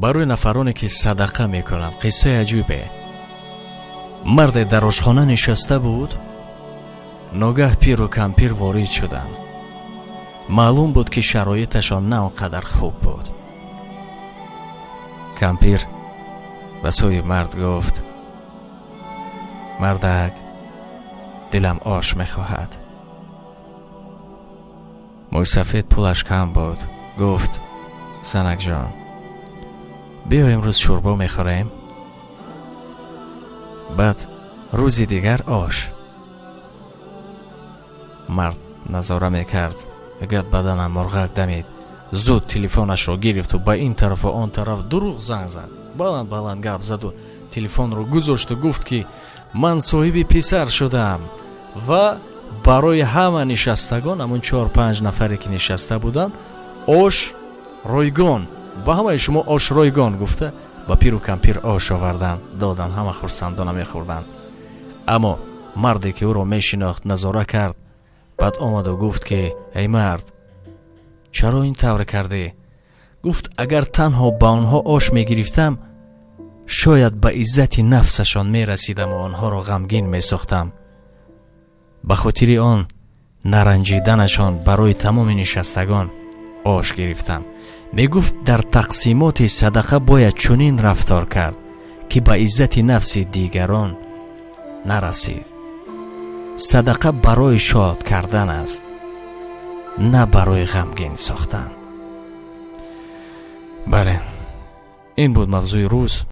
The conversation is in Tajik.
барои нафароне ки садақа мекунанд. қиссаи аҷибе. марде дар ошхона нишаста буд. ногаҳ пиру кампир ворид шуданд. маълум буд ки шароиташон на он қадар хуб буд. кампир ба сӯи мард гуфт: мардак, дилам ош мехоҳад. мӯйсафед пулаш кам буд. гуфт: санакҷон, биё имрӯз шӯрбо мехӯрем. баъд рӯзи дигар ош. мард назора мекард. агар баданам мурғак дамид. зуд телефонашро гирифту ба ин тарафу он тараф дурӯғ занг зад. баланд гап заду телефонро гузошту гуфт ки ман соҳиби писар шудам ва барои ҳама нишастагон, амон 4-5 нафаре ки нишаста буданд, ош ройгон, ба ҳамаи шумо ош ройгон гуфта ба пиру кампир ош овардан, додан. ҳама хурсандона мехӯрданд. аммо марде ки ӯро мешинохт назора кард. баъд омаду гуфт ки: эй мард, чаро ин тавр кардӣ? гуфт: агар танҳо ба онҳо ош мегирифтам, шояд ба иззати нафсашон мерасидам ва онҳоро ғамгин месохтам. ба хотири он наранҷиданашон барои тамоми нишастагон ош гирифтам. мегуфт дар тақсимоти садақа бояд чунин рафтор кард ки ба иззати нафси дигарон нарасид. садақа барои шод кардан аст, на барои ғамгин сохтан. бале, ин буд мавзӯи рӯз.